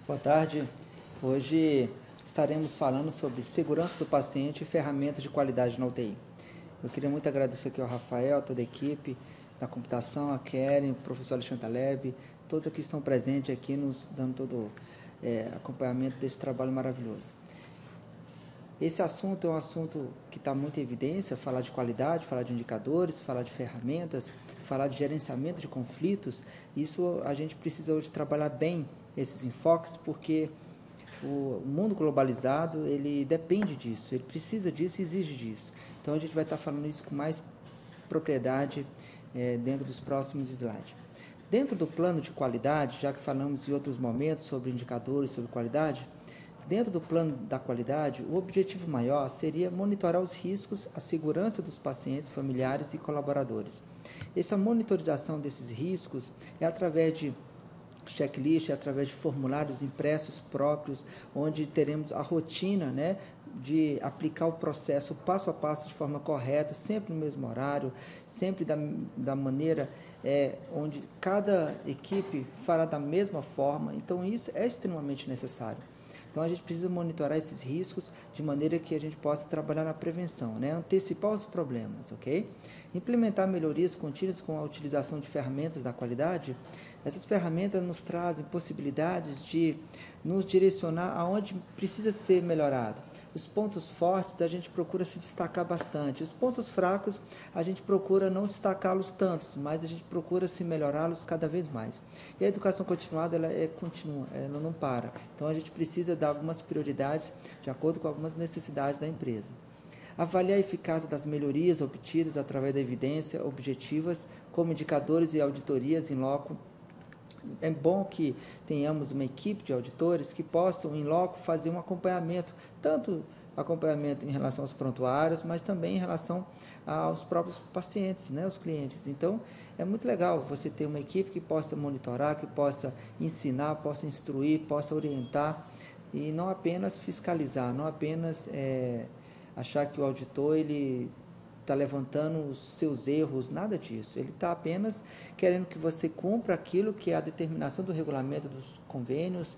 Boa tarde. Hoje estaremos falando sobre segurança do paciente e ferramentas de qualidade na UTI. Eu queria muito agradecer aqui ao Rafael, toda a equipe da computação, a Keren, o professor Alexandre Taleb, todos aqui estão presentes aqui nos dando todo acompanhamento desse trabalho maravilhoso. Esse assunto é um assunto que está muito em evidência, falar de qualidade, falar de indicadores, falar de ferramentas, falar de gerenciamento de conflitos. Isso a gente precisa hoje trabalhar bem esses enfoques, porque o mundo globalizado, ele depende disso, ele precisa disso e exige disso. Então a gente vai estar falando isso com mais propriedade dentro dos próximos slides. Dentro do plano de qualidade, já que falamos em outros momentos sobre indicadores, sobre qualidade, dentro do plano da qualidade, o objetivo maior seria monitorar os riscos, a segurança dos pacientes, familiares e colaboradores. Essa monitorização desses riscos é através de checklist, através de formulários impressos próprios, onde teremos a rotina, de aplicar o processo passo a passo de forma correta, sempre no mesmo horário, sempre da maneira onde cada equipe fará da mesma forma. Então isso é extremamente necessário. Então a gente precisa monitorar esses riscos de maneira que a gente possa trabalhar na prevenção, antecipar os problemas, ok? Implementar melhorias contínuas com a utilização de ferramentas da qualidade. Essas ferramentas nos trazem possibilidades de nos direcionar aonde precisa ser melhorado. Os pontos fortes a gente procura se destacar bastante. Os pontos fracos a gente procura não destacá-los tantos, mas a gente procura se melhorá-los cada vez mais. E a educação continuada ela é contínua, ela não para. Então a gente precisa dar algumas prioridades de acordo com algumas necessidades da empresa. Avaliar a eficácia das melhorias obtidas através da evidência objetivas, como indicadores e auditorias em loco. É bom que tenhamos uma equipe de auditores que possam, em loco, fazer um acompanhamento, tanto acompanhamento em relação aos prontuários, mas também em relação aos próprios pacientes, os clientes. Então, é muito legal você ter uma equipe que possa monitorar, que possa ensinar, possa instruir, possa orientar, e não apenas fiscalizar, não apenas achar que o auditor ele está levantando os seus erros, nada disso. Ele está apenas querendo que você cumpra aquilo que é a determinação do regulamento dos convênios,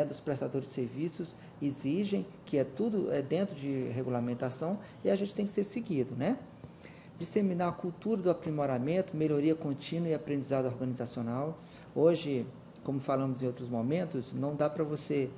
dos prestadores de serviços, exigem, que tudo dentro de regulamentação, e a gente tem que ser seguido, Disseminar a cultura do aprimoramento, melhoria contínua e aprendizado organizacional. Hoje, como falamos em outros momentos, não dá para você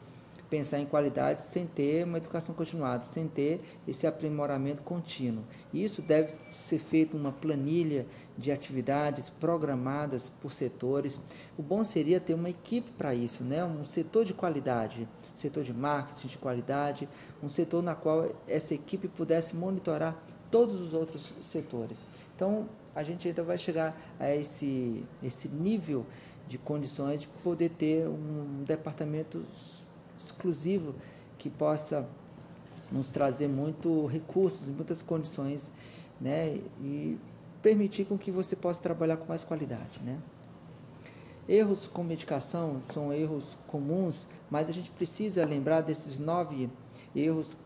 pensar em qualidade sem ter uma educação continuada, sem ter esse aprimoramento contínuo. Isso deve ser feito uma planilha de atividades programadas por setores. O bom seria ter uma equipe para isso, um setor de qualidade, um setor de marketing de qualidade, um setor na qual essa equipe pudesse monitorar todos os outros setores. Então, a gente ainda vai chegar a esse nível de condições de poder ter um departamento exclusivo que possa nos trazer muito recursos, muitas condições, e permitir com que você possa trabalhar com mais qualidade, Erros com medicação são erros comuns, mas a gente precisa lembrar desses 9 erros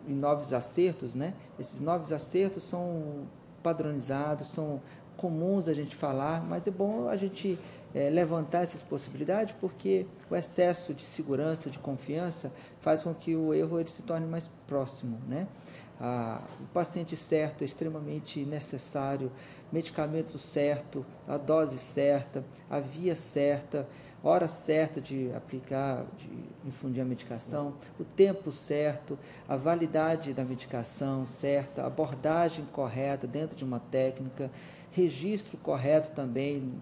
e 9 acertos, Esses 9 acertos são padronizados, são comuns a gente falar, mas é bom a gente levantar essas possibilidades, porque o excesso de segurança, de confiança, faz com que o erro ele se torne mais próximo, O paciente certo é extremamente necessário, medicamento certo, a dose certa, a via certa, hora certa de aplicar, de infundir a medicação, o tempo certo, a validade da medicação certa, a abordagem correta dentro de uma técnica, registro correto também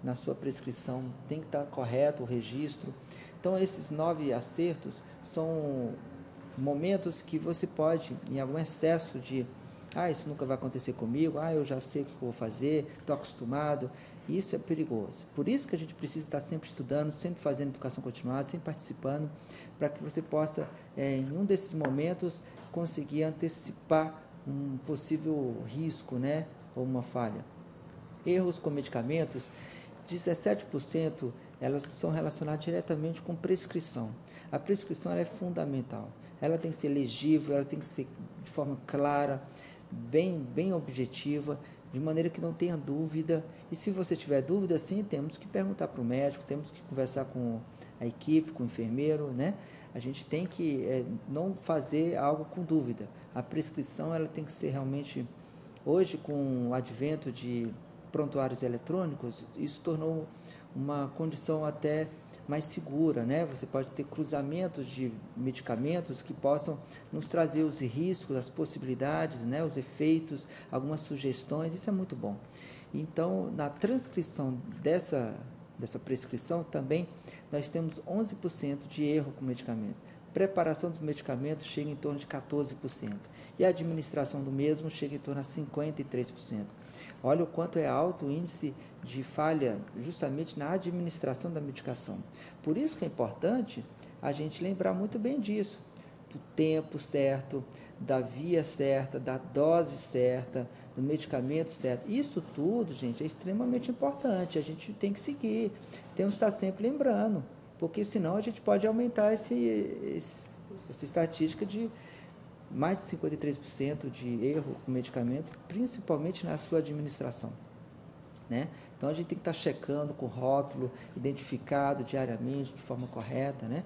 na sua prescrição, tem que estar correto o registro. Então, esses 9 acertos são momentos que você pode, em algum excesso de isso nunca vai acontecer comigo, eu já sei o que eu vou fazer, estou acostumado, isso é perigoso. Por isso que a gente precisa estar sempre estudando, sempre fazendo educação continuada, sempre participando, para que você possa, em um desses momentos, conseguir antecipar um possível risco, ou uma falha. Erros com medicamentos, 17% elas estão relacionadas diretamente com prescrição. A prescrição ela é fundamental. Ela tem que ser legível, ela tem que ser de forma clara, bem objetiva. de maneira que não tenha dúvida. E se você tiver dúvida, sim, temos que perguntar para o médico, temos que conversar com a equipe, com o enfermeiro, né? A gente tem que não fazer algo com dúvida. A prescrição ela tem que ser realmente, hoje com o advento de prontuários eletrônicos, isso tornou uma condição até mais segura, né? Você pode ter cruzamentos de medicamentos que possam nos trazer os riscos, as possibilidades, né? Os efeitos, algumas sugestões, isso é muito bom. Então, na transcrição dessa prescrição também, nós temos 11% de erro com medicamentos. Preparação dos medicamentos chega em torno de 14%. E a administração do mesmo chega em torno a 53%. Olha o quanto é alto o índice de falha justamente na administração da medicação. Por isso que é importante a gente lembrar muito bem disso, do tempo certo, da via certa, da dose certa, do medicamento certo. Isso tudo, gente, é extremamente importante. A gente tem que seguir, temos que estar sempre lembrando, porque senão a gente pode aumentar essa estatística de mais de 53% de erro com medicamento, principalmente na sua administração, né? Então a gente tem que estar checando com rótulo, identificado diariamente, de forma correta, né?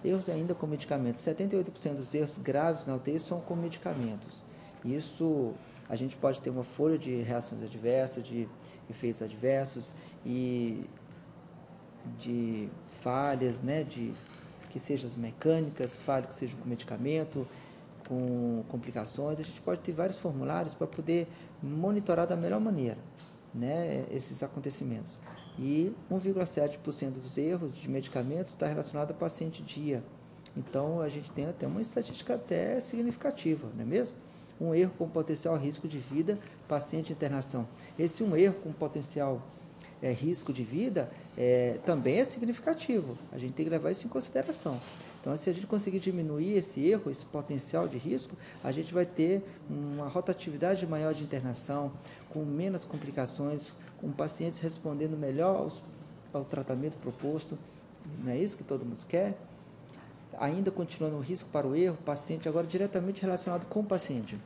Erros ainda com medicamentos. 78% dos erros graves na UTI são com medicamentos. Isso, a gente pode ter uma folha de reações adversas, de efeitos adversos e de falhas, né? Que sejam mecânicas, falhas que sejam com medicamento, com complicações. A gente pode ter vários formulários para poder monitorar da melhor maneira, né, esses acontecimentos. E 1,7% dos erros de medicamentos está relacionado a paciente dia. Então, a gente tem até uma estatística até significativa, não é mesmo? Um erro com potencial risco de vida, paciente em internação. Esse um erro com potencial risco de vida também é significativo. A gente tem que levar isso em consideração. Então, se a gente conseguir diminuir esse erro, esse potencial de risco, a gente vai ter uma rotatividade maior de internação, com menos complicações, com pacientes respondendo melhor ao tratamento proposto. Não é isso que todo mundo quer? Ainda continuando o risco para o erro, paciente agora diretamente relacionado com o paciente.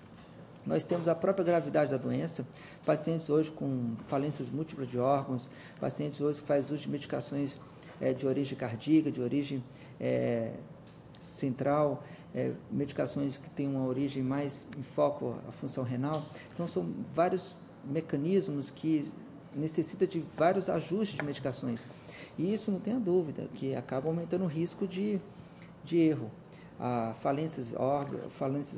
Nós temos a própria gravidade da doença, pacientes hoje com falências múltiplas de órgãos, pacientes hoje que fazem uso de medicações de origem cardíaca, de origem central, medicações que têm uma origem mais em foco à função renal. Então, são vários mecanismos que necessitam de vários ajustes de medicações. E isso, não tenha dúvida, que acaba aumentando o risco de erro. Falências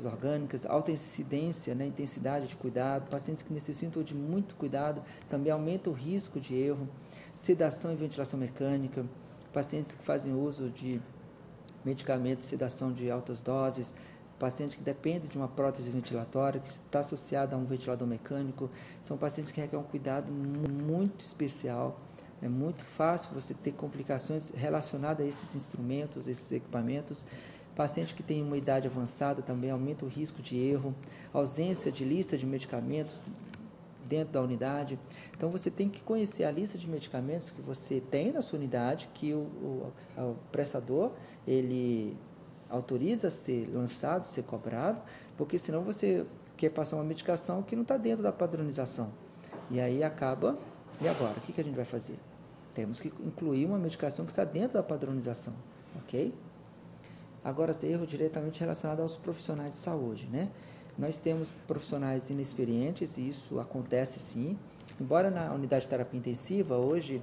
orgânicas, alta incidência, né, intensidade de cuidado, pacientes que necessitam de muito cuidado, também aumenta o risco de erro, sedação e ventilação mecânica, pacientes que fazem uso de medicamentos de sedação de altas doses, pacientes que dependem de uma prótese ventilatória, que está associada a um ventilador mecânico, são pacientes que requerem um cuidado muito especial. É muito fácil você ter complicações relacionadas a esses instrumentos, esses equipamentos. Paciente que tem uma idade avançada também aumenta o risco de erro, ausência de lista de medicamentos dentro da unidade. Então, você tem que conhecer a lista de medicamentos que você tem na sua unidade, que o prestador, ele autoriza a ser lançado, ser cobrado, porque senão você quer passar uma medicação que não está dentro da padronização. E aí acaba, e agora? O que a gente vai fazer? Temos que incluir uma medicação que está dentro da padronização, ok? Agora, erro diretamente relacionado aos profissionais de saúde, né? Nós temos profissionais inexperientes, e isso acontece sim. Embora na unidade de terapia intensiva, hoje,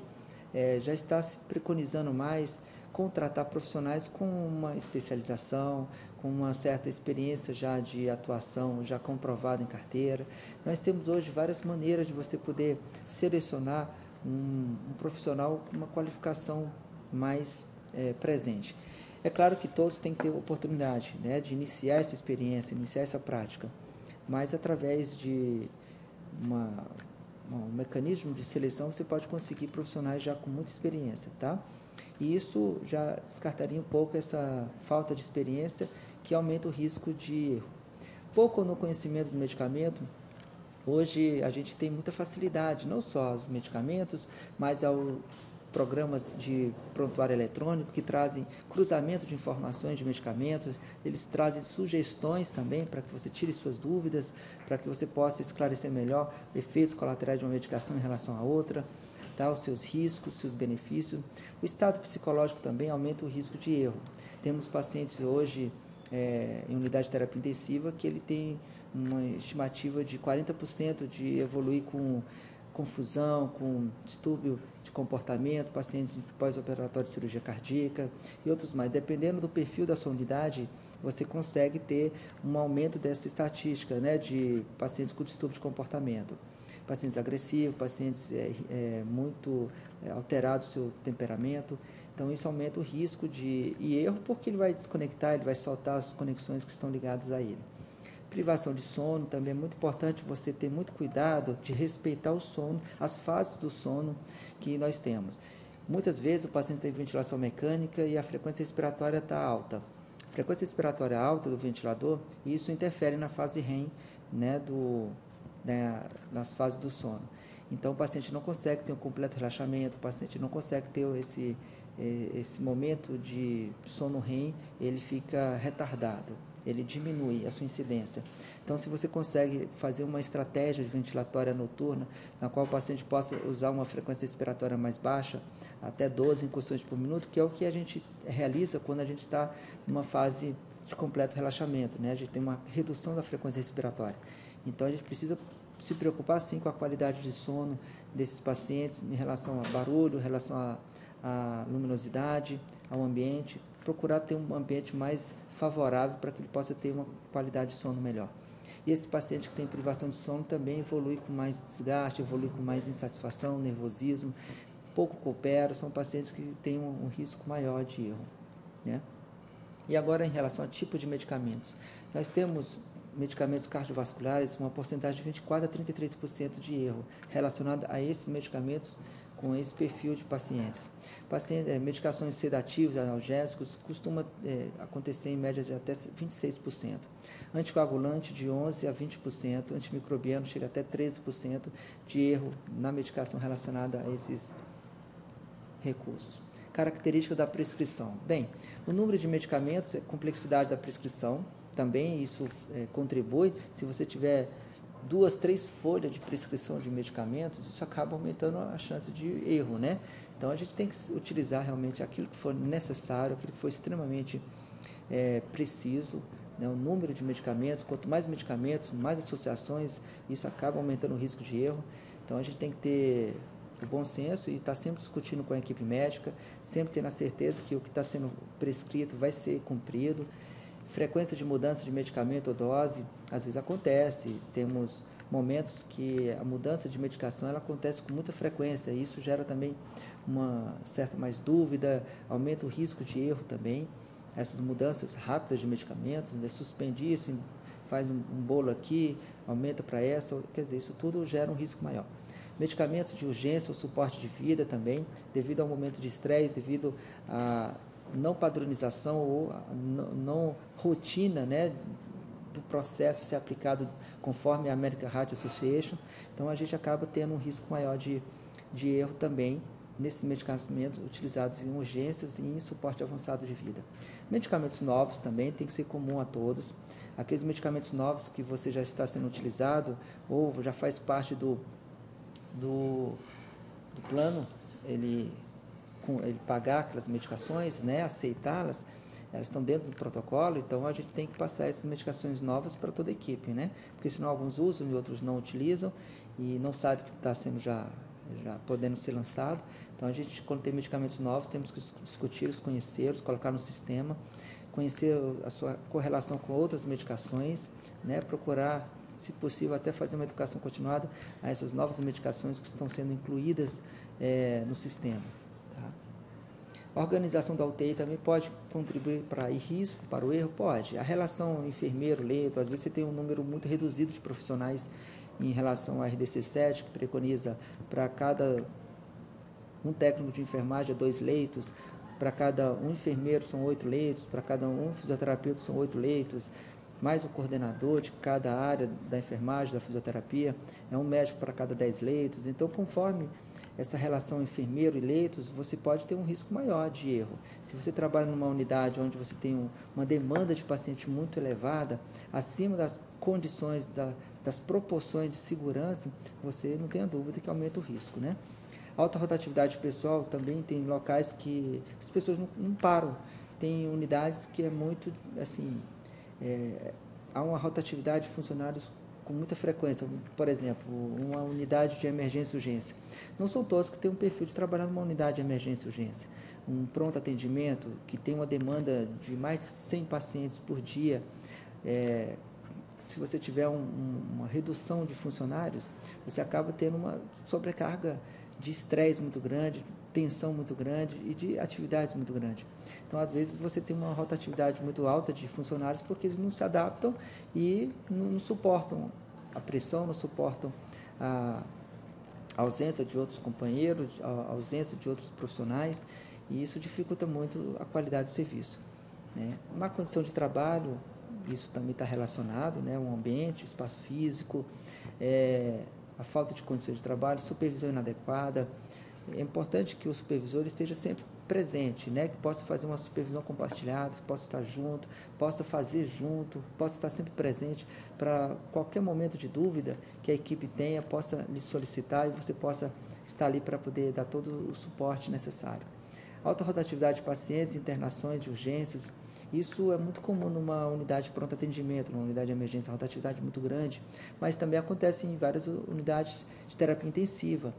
já está se preconizando mais contratar profissionais com uma especialização, com uma certa experiência já de atuação, já comprovada em carteira. Nós temos hoje várias maneiras de você poder selecionar um profissional com uma qualificação mais presente. É claro que todos têm que ter oportunidade, né, de iniciar essa experiência, iniciar essa prática, mas através de um mecanismo de seleção você pode conseguir profissionais já com muita experiência, tá? E isso já descartaria um pouco essa falta de experiência que aumenta o risco de erro. Pouco no conhecimento do medicamento, hoje a gente tem muita facilidade, não só aos medicamentos, mas ao programas de prontuário eletrônico que trazem cruzamento de informações de medicamentos, eles trazem sugestões também para que você tire suas dúvidas, para que você possa esclarecer melhor efeitos colaterais de uma medicação em relação a outra, tá? Os seus riscos, seus benefícios. O estado psicológico também aumenta o risco de erro. Temos pacientes hoje em unidade de terapia intensiva que ele tem uma estimativa de 40% de evoluir com confusão, com distúrbio de comportamento, pacientes pós-operatório de cirurgia cardíaca e outros mais. Dependendo do perfil da sua unidade, você consegue ter um aumento dessa estatística, né, de pacientes com distúrbio de comportamento. Pacientes agressivos, pacientes muito alterados do seu temperamento. Então, isso aumenta o risco de erro, porque ele vai desconectar, ele vai soltar as conexões que estão ligadas a ele. Privação de sono, também é muito importante você ter muito cuidado de respeitar o sono, as fases do sono que nós temos. Muitas vezes o paciente tem ventilação mecânica e a frequência respiratória está alta. A frequência respiratória alta do ventilador, isso interfere na fase REM, né, nas fases do sono. Então o paciente não consegue ter um completo relaxamento, o paciente não consegue ter esse momento de sono REM, ele fica retardado, ele diminui a sua incidência. Então, se você consegue fazer uma estratégia de ventilatória noturna, na qual o paciente possa usar uma frequência respiratória mais baixa, até 12 incursões por minuto, que é o que a gente realiza quando a gente está numa fase de completo relaxamento, né? A gente tem uma redução da frequência respiratória. Então, a gente precisa se preocupar, sim, com a qualidade de sono desses pacientes em relação a barulho, em relação a luminosidade, ao ambiente, procurar ter um ambiente mais favorável para que ele possa ter uma qualidade de sono melhor. E esse paciente que tem privação de sono também evolui com mais desgaste, evolui com mais insatisfação, nervosismo, pouco coopera, são pacientes que têm um risco maior de erro, né? E agora, em relação a tipo de medicamentos, nós temos medicamentos cardiovasculares, uma porcentagem de 24% a 33% de erro relacionado a esses medicamentos com esse perfil de pacientes. Medicações sedativas, analgésicos, costuma acontecer em média de até 26%. Anticoagulante de 11% a 20%, antimicrobiano chega até 13% de erro na medicação relacionada a esses recursos. Característica da prescrição. Bem, o número de medicamentos, a complexidade da prescrição, também isso contribui. Se você tiver 2, 3 folhas de prescrição de medicamentos, isso acaba aumentando a chance de erro, né? Então, a gente tem que utilizar realmente aquilo que for necessário, aquilo que for extremamente preciso, né? O número de medicamentos, quanto mais medicamentos, mais associações, isso acaba aumentando o risco de erro. Então, a gente tem que ter o bom senso e estar sempre discutindo com a equipe médica, sempre tendo a certeza que o que está sendo prescrito vai ser cumprido. Frequência de mudança de medicamento ou dose, às vezes acontece, temos momentos que a mudança de medicação ela acontece com muita frequência, e isso gera também uma certa mais dúvida, aumenta o risco de erro também, essas mudanças rápidas de medicamentos, né? Suspende isso, faz um bolo aqui, aumenta para essa, quer dizer, isso tudo gera um risco maior. Medicamentos de urgência ou suporte de vida também, devido ao momento de estresse, devido a não padronização ou não rotina, né, do processo ser aplicado conforme a American Heart Association. Então, a gente acaba tendo um risco maior de erro também nesses medicamentos utilizados em urgências e em suporte avançado de vida. Medicamentos novos também tem que ser comum a todos. Aqueles medicamentos novos que você já está sendo utilizado ou já faz parte do plano, ele pagar aquelas medicações, né, aceitá-las, elas estão dentro do protocolo, então a gente tem que passar essas medicações novas para toda a equipe, né, porque senão alguns usam e outros não utilizam e não sabe que está sendo já podendo ser lançado. Então a gente, quando tem medicamentos novos, temos que discuti-los, conhecê-los, colocar no sistema, conhecer a sua correlação com outras medicações, né, procurar, se possível, até fazer uma educação continuada a essas novas medicações que estão sendo incluídas no sistema. A organização da UTI também pode contribuir para o risco, para o erro? Pode. A relação enfermeiro-leito, às vezes você tem um número muito reduzido de profissionais em relação à RDC7, que preconiza para cada um técnico de enfermagem 2 leitos, para cada um enfermeiro são 8 leitos, para cada um fisioterapeuta são 8 leitos, mais o coordenador de cada área da enfermagem, da fisioterapia, é um médico para cada 10 leitos. Então, conforme essa relação enfermeiro e leitos, você pode ter um risco maior de erro. Se você trabalha numa unidade onde você tem uma demanda de paciente muito elevada, acima das condições, das proporções de segurança, você não tenha dúvida que aumenta o risco, né? Alta rotatividade pessoal também tem locais que as pessoas não param. Tem unidades que é muito, assim, há uma rotatividade de funcionários com muita frequência. Por exemplo, uma unidade de emergência e urgência. Não são todos que têm um perfil de trabalhar numa unidade de emergência e urgência. Um pronto atendimento que tem uma demanda de mais de 100 pacientes por dia, se você tiver uma redução de funcionários, você acaba tendo uma sobrecarga de estresse muito grande, tensão muito grande e de atividades muito grande. Então, às vezes, você tem uma rotatividade muito alta de funcionários porque eles não se adaptam e não suportam a pressão, não suportam a ausência de outros companheiros, a ausência de outros profissionais, e isso dificulta muito a qualidade do serviço, né? Má condição de trabalho, isso também está relacionado, né? Um ambiente, espaço físico, a falta de condições de trabalho, supervisão inadequada. É importante que o supervisor esteja sempre presente, né? Que possa fazer uma supervisão compartilhada, que possa estar junto, possa fazer junto, possa estar sempre presente para qualquer momento de dúvida que a equipe tenha, possa lhe solicitar e você possa estar ali para poder dar todo o suporte necessário. Alta rotatividade de pacientes, internações de urgências, isso é muito comum numa unidade de pronto atendimento, numa unidade de emergência, rotatividade muito grande, mas também acontece em várias unidades de terapia intensiva,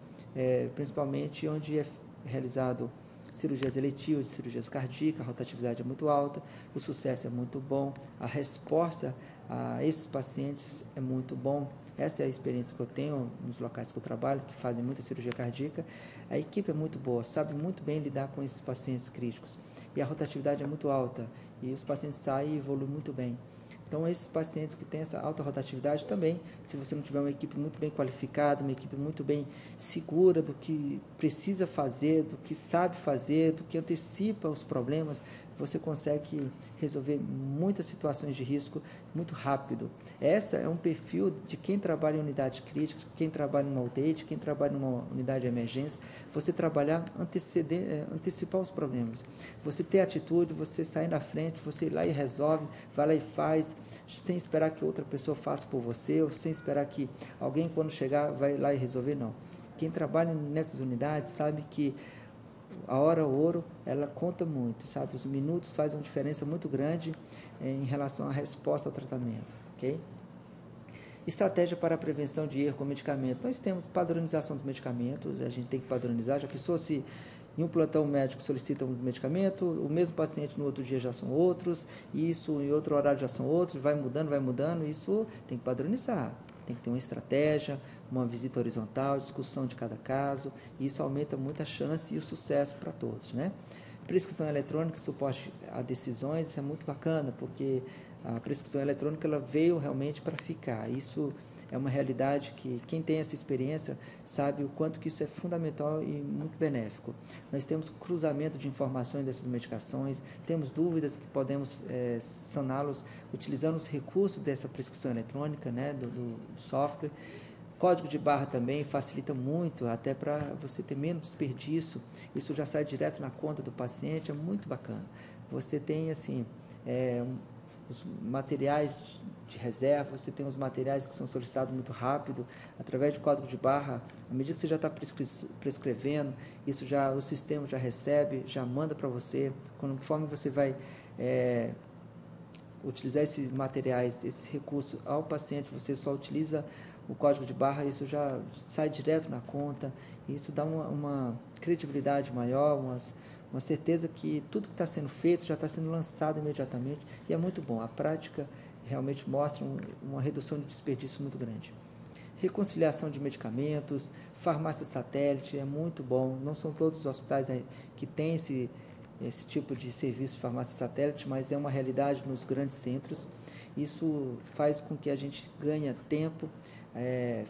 principalmente onde é realizado cirurgias eletivas, cirurgias cardíacas, a rotatividade é muito alta, o sucesso é muito bom, a resposta a esses pacientes é muito bom. Essa é a experiência que eu tenho nos locais que eu trabalho, que fazem muita cirurgia cardíaca. A equipe é muito boa, sabe muito bem lidar com esses pacientes críticos. E a rotatividade é muito alta, e os pacientes saem e evoluem muito bem. Então, esses pacientes que têm essa alta rotatividade também, se você não tiver uma equipe muito bem qualificada, uma equipe muito bem segura do que precisa fazer, do que sabe fazer, do que antecipa os problemas, você consegue resolver muitas situações de risco muito rápido. Essa é um perfil de quem trabalha em unidade crítica, quem trabalha numa UTI, de quem trabalha numa unidade de emergência, você trabalhar, antecipar os problemas. Você ter atitude, você sair na frente, você ir lá e resolve, vai lá e faz, sem esperar que outra pessoa faça por você, ou sem esperar que alguém, quando chegar, vai lá e resolver, não. Quem trabalha nessas unidades sabe que a hora ouro, ela conta muito, sabe? Os minutos fazem uma diferença muito grande em relação à resposta ao tratamento, ok? Estratégia para a prevenção de erro com medicamento. Nós temos padronização dos medicamentos, a gente tem que padronizar. Já pensou se em um plantão médico solicita um medicamento, o mesmo paciente no outro dia já são outros, isso em outro horário já são outros, vai mudando, isso tem que padronizar. Tem que ter uma estratégia, uma visita horizontal, discussão de cada caso, e isso aumenta muito a chance e o sucesso para todos, né? Prescrição eletrônica, suporte a decisões, isso é muito bacana, porque a prescrição eletrônica ela veio realmente para ficar. Isso é uma realidade que quem tem essa experiência sabe o quanto que isso é fundamental e muito benéfico. Nós temos cruzamento de informações dessas medicações, temos dúvidas que podemos saná-los utilizando os recursos dessa prescrição eletrônica, né, do software. Código de barra também facilita muito, até para você ter menos desperdício. Isso já sai direto na conta do paciente, é muito bacana. Você tem, assim, os materiais de reserva, você tem os materiais que são solicitados muito rápido, através de código de barra, à medida que você já está prescrevendo, isso já, o sistema já recebe, já manda para você, conforme você vai utilizar esses materiais, esses recursos ao paciente, você só utiliza o código de barra, isso já sai direto na conta, e isso dá uma credibilidade maior, uma certeza que tudo que está sendo feito já está sendo lançado imediatamente, e é muito bom. A prática realmente mostra uma redução de desperdício muito grande. Reconciliação de medicamentos, farmácia satélite, é muito bom. Não são todos os hospitais que têm esse tipo de serviço de farmácia satélite, mas é uma realidade nos grandes centros. Isso faz com que a gente ganhe tempo,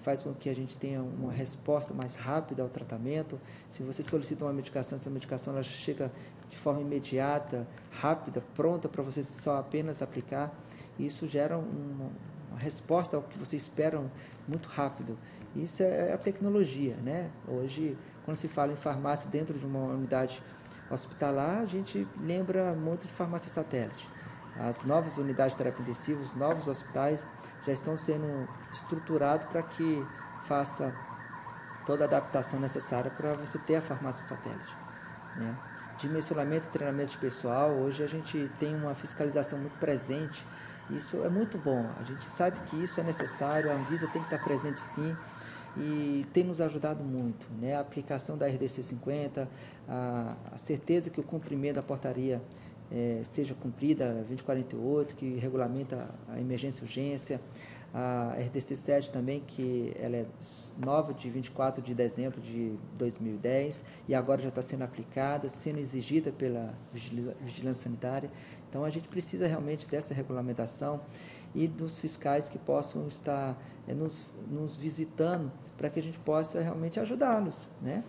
faz com que a gente tenha uma resposta mais rápida ao tratamento. Se você solicita uma medicação, essa medicação ela chega de forma imediata, rápida, pronta para você só apenas aplicar. Isso gera uma resposta ao que você espera muito rápido. Isso é a tecnologia, né? Hoje, quando se fala em farmácia dentro de uma unidade hospitalar, a gente lembra muito de farmácia satélite. As novas unidades de terapia intensiva, os novos hospitais já estão sendo estruturados para que faça toda a adaptação necessária para você ter a farmácia satélite, né? Dimensionamento e treinamento de pessoal, hoje a gente tem uma fiscalização muito presente, isso é muito bom, a gente sabe que isso é necessário, a Anvisa tem que estar presente sim, e tem nos ajudado muito, né? A aplicação da RDC 50, a certeza que o cumprimento da portaria seja cumprida, 2048, que regulamenta a emergência e urgência, a RDC 7 também, que ela é nova, de 24 de dezembro de 2010, e agora já está sendo aplicada, sendo exigida pela vigilância sanitária. Então, a gente precisa realmente dessa regulamentação e dos fiscais que possam estar nos visitando para que a gente possa realmente ajudá-los, né?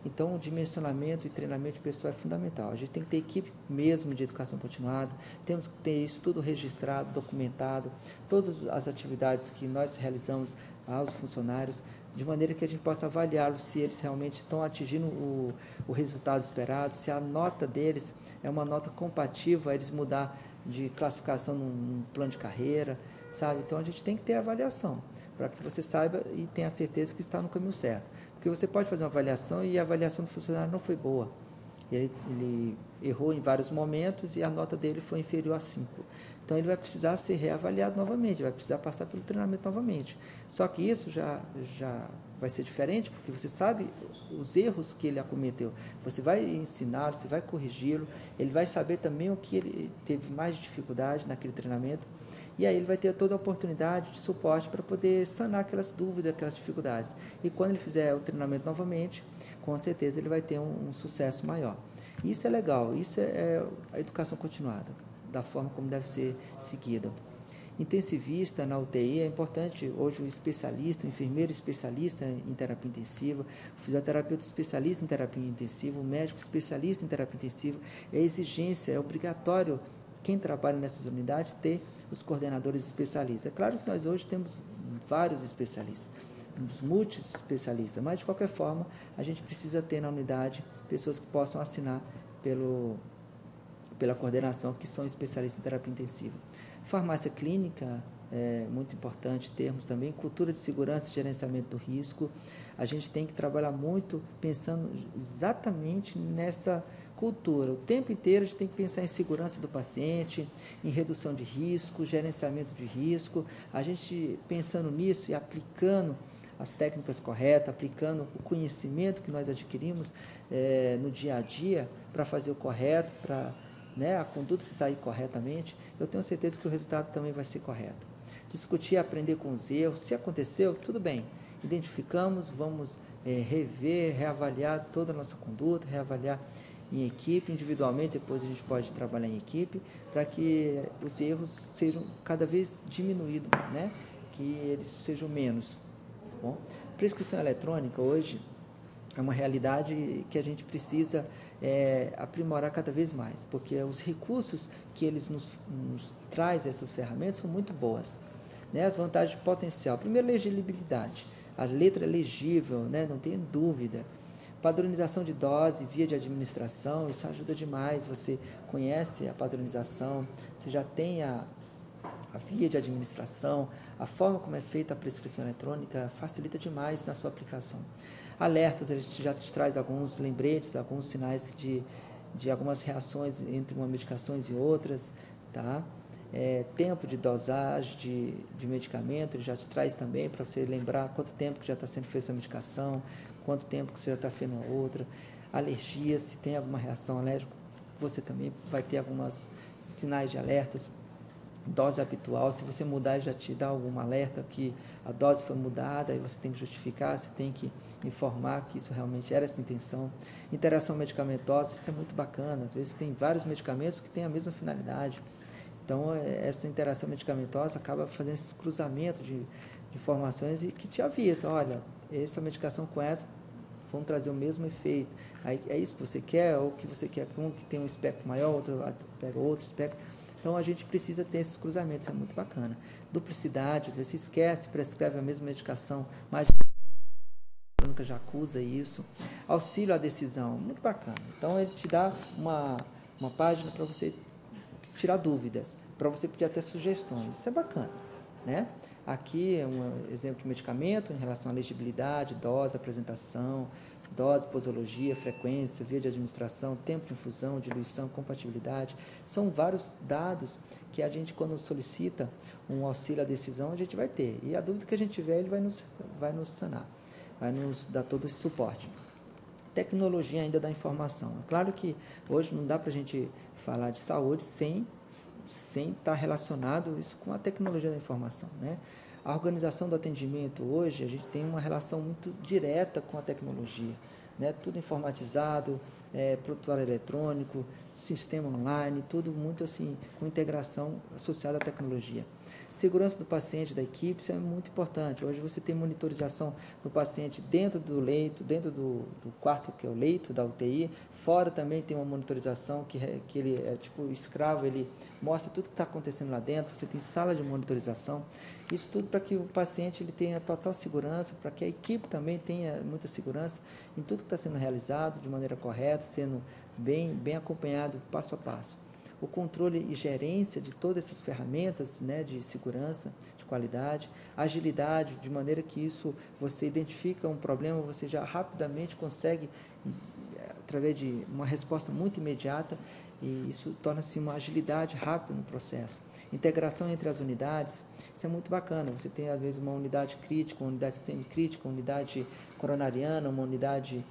Então, o dimensionamento e treinamento de pessoal é fundamental. A gente tem que ter equipe mesmo de educação continuada, temos que ter isso tudo registrado, documentado, todas as atividades que nós realizamos aos funcionários, de maneira que a gente possa avaliá-los se eles realmente estão atingindo o resultado esperado, se a nota deles é uma nota compatível a eles mudar de classificação num plano de carreira, sabe? Então, a gente tem que ter avaliação, para que você saiba e tenha certeza que está no caminho certo. Porque você pode fazer uma avaliação e a avaliação do funcionário não foi boa. Ele errou em vários momentos e a nota dele foi inferior a 5. Então, ele vai precisar ser reavaliado novamente, vai precisar passar pelo treinamento novamente. Só que isso já vai ser diferente, porque você sabe os erros que ele acometeu. Você vai ensiná-lo, você vai corrigi-lo, ele vai saber também o que ele teve mais dificuldade naquele treinamento, e aí ele vai ter toda a oportunidade de suporte para poder sanar aquelas dúvidas, aquelas dificuldades. E quando ele fizer o treinamento novamente, com certeza ele vai ter um sucesso maior. Isso é legal, isso é a educação continuada, da forma como deve ser seguida. Intensivista na UTI é importante, hoje o especialista, o enfermeiro especialista em terapia intensiva, o fisioterapeuta especialista em terapia intensiva, o médico especialista em terapia intensiva, é exigência, é obrigatório quem trabalha nessas unidades ter os coordenadores especialistas. É claro que nós hoje temos vários especialistas, multi-especialistas, mas de qualquer forma a gente precisa ter na unidade pessoas que possam assinar pela coordenação, que são especialistas em terapia intensiva. Farmácia clínica, é muito importante termos também, cultura de segurança e gerenciamento do risco. A gente tem que trabalhar muito pensando exatamente nessa cultura. O tempo inteiro a gente tem que pensar em segurança do paciente, em redução de risco, gerenciamento de risco. A gente pensando nisso e aplicando as técnicas corretas, aplicando o conhecimento que nós adquirimos no dia a dia para fazer o correto, para a conduta sair corretamente, eu tenho certeza que o resultado também vai ser correto. Discutir, aprender com os erros, se aconteceu, tudo bem, identificamos, vamos rever, reavaliar toda a nossa conduta, reavaliar em equipe, individualmente, depois a gente pode trabalhar em equipe, para que os erros sejam cada vez diminuídos, né? Que eles sejam menos. Tá bom? Prescrição eletrônica hoje é uma realidade que a gente precisa aprimorar cada vez mais, porque os recursos que eles nos traz, essas ferramentas, são muito boas, né? As vantagens de potencial, primeiro, legibilidade, a letra é legível, né? Não tem dúvida. Padronização de dose, via de administração, isso ajuda demais, você conhece a padronização, você já tem a via de administração, a forma como é feita a prescrição eletrônica facilita demais na sua aplicação. Alertas, a gente já te traz alguns lembretes, alguns sinais de algumas reações entre uma medicações e outras, tá? Tempo de dosagem de medicamento, ele já te traz também para você lembrar quanto tempo que já está sendo feita a medicação, quanto tempo que você já está fazendo a outra. Alergia, se tem alguma reação alérgica, você também vai ter alguns sinais de alertas. Dose habitual, se você mudar, já te dá algum alerta que a dose foi mudada, aí você tem que justificar, você tem que informar que isso realmente era essa intenção. Interação medicamentosa, isso é muito bacana, às vezes tem vários medicamentos que têm a mesma finalidade, então essa interação medicamentosa acaba fazendo esse cruzamento de informações e que te avisa, olha, essa medicação com essa vão trazer o mesmo efeito, aí é isso que você quer, ou que você quer que um que tem um espectro maior, outro pega outro espectro. Então, a gente precisa ter esses cruzamentos, é muito bacana. Duplicidade, às vezes se esquece, prescreve a mesma medicação mais eletrônica já acusa isso. Auxílio à decisão, muito bacana. Então, ele te dá uma página para você tirar dúvidas, para você pedir até sugestões. Isso é bacana, né? Aqui é um exemplo de medicamento em relação à legibilidade, dose, apresentação, dose, posologia, frequência, via de administração, tempo de infusão, diluição, compatibilidade. São vários dados que a gente, quando solicita um auxílio à decisão, a gente vai ter. E a dúvida que a gente tiver, ele vai nos sanar, vai nos dar todo esse suporte. Tecnologia ainda da informação. É claro que hoje não dá para a gente falar de saúde sem estar relacionado isso com a tecnologia da informação, né? A organização do atendimento hoje, a gente tem uma relação muito direta com a tecnologia, né? Tudo informatizado, prontuário eletrônico, sistema online, tudo muito assim, com integração associada à tecnologia. Segurança do paciente, da equipe, isso é muito importante. Hoje você tem monitorização do paciente dentro do leito, dentro do quarto que é o leito da UTI, fora também tem uma monitorização que ele é tipo escravo, ele mostra tudo que está acontecendo lá dentro, você tem sala de monitorização, isso tudo para que o paciente ele tenha total segurança, para que a equipe também tenha muita segurança em tudo que está sendo realizado de maneira correta, sendo bem acompanhado passo a passo. O controle e gerência de todas essas ferramentas, né, de segurança, de qualidade, agilidade, de maneira que isso, você identifica um problema, você já rapidamente consegue, através de uma resposta muito imediata, e isso torna-se uma agilidade rápida no processo. Integração entre as unidades, isso é muito bacana, você tem às vezes uma unidade crítica, uma unidade semicrítica, uma unidade coronariana, uma unidade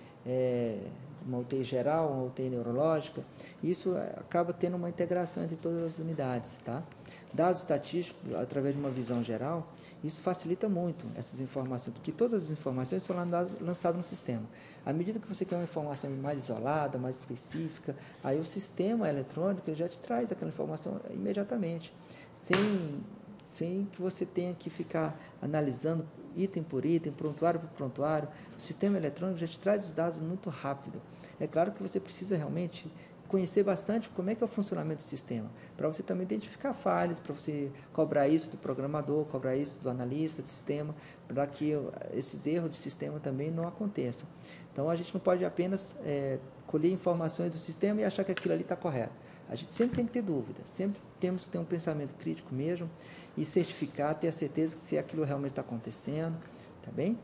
uma UTI geral, uma UTI neurológica, isso acaba tendo uma integração entre todas as unidades, tá? Dados estatísticos, através de uma visão geral, isso facilita muito essas informações, porque todas as informações são lançadas no sistema. À medida que você quer uma informação mais isolada, mais específica, aí o sistema eletrônico já te traz aquela informação imediatamente, sem que você tenha que ficar analisando item por item, prontuário por prontuário. O sistema eletrônico já te traz os dados muito rápido. É claro que você precisa realmente conhecer bastante como é que é o funcionamento do sistema, para você também identificar falhas, para você cobrar isso do programador, cobrar isso do analista de sistema, para que esses erros de sistema também não aconteçam. Então, a gente não pode apenas colher informações do sistema e achar que aquilo ali está correto. A gente sempre tem que ter dúvida, sempre temos que ter um pensamento crítico mesmo e certificar, ter a certeza que se aquilo realmente está acontecendo, tá bem?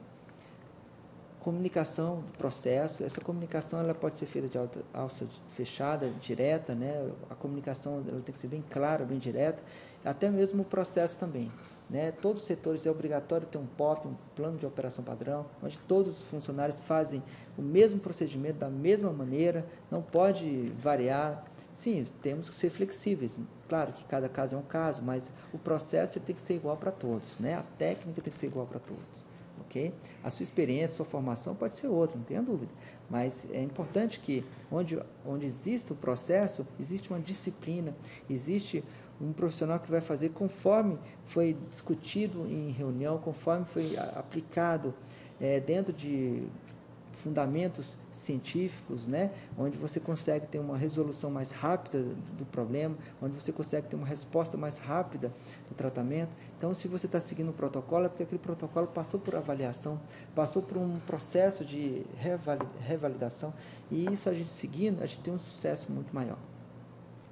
Comunicação do processo, essa comunicação ela pode ser feita de alça fechada, direta, né? A comunicação ela tem que ser bem clara, bem direta, até mesmo o processo também, né? Todos os setores é obrigatório ter um POP, um plano de operação padrão, onde todos os funcionários fazem o mesmo procedimento da mesma maneira, não pode variar. Sim, temos que ser flexíveis. Claro que cada caso é um caso, mas o processo tem que ser igual para todos, né? A técnica tem que ser igual para todos, ok? A sua experiência, a sua formação pode ser outra, não tenha dúvida. Mas é importante que onde existe o processo, existe uma disciplina, existe um profissional que vai fazer conforme foi discutido em reunião, conforme foi aplicado dentro de fundamentos científicos, né, onde você consegue ter uma resolução mais rápida do problema, onde você consegue ter uma resposta mais rápida do tratamento. Então, se você está seguindo o protocolo, é porque aquele protocolo passou por avaliação, passou por um processo de revalidação, e isso a gente seguindo, a gente tem um sucesso muito maior.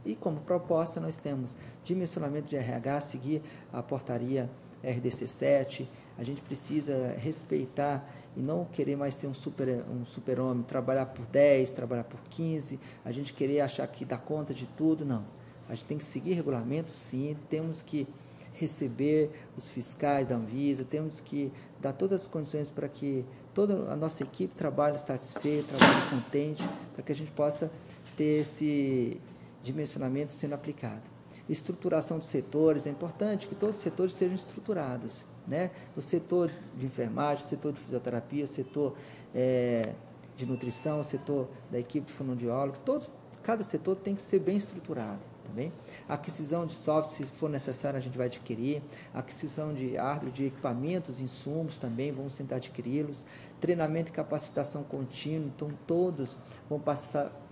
E como proposta, nós temos dimensionamento de RH, seguir a portaria RDC 7, a gente precisa respeitar e não querer mais ser um super-homem, trabalhar por 10, trabalhar por 15, a gente querer achar que dá conta de tudo, não. A gente tem que seguir regulamento, sim, temos que receber os fiscais da Anvisa, temos que dar todas as condições para que toda a nossa equipe trabalhe satisfeita, trabalhe contente, para que a gente possa ter esse dimensionamento sendo aplicado. Estruturação dos setores, é importante que todos os setores sejam estruturados, né? O setor de enfermagem, o setor de fisioterapia, o setor de nutrição, o setor da equipe de fonoaudiólogos, cada setor tem que ser bem estruturado, tá bem? Aquisição de software, se for necessário, a gente vai adquirir, aquisição de hardware, de equipamentos, insumos também, vamos tentar adquiri-los, treinamento e capacitação contínua, então todos vão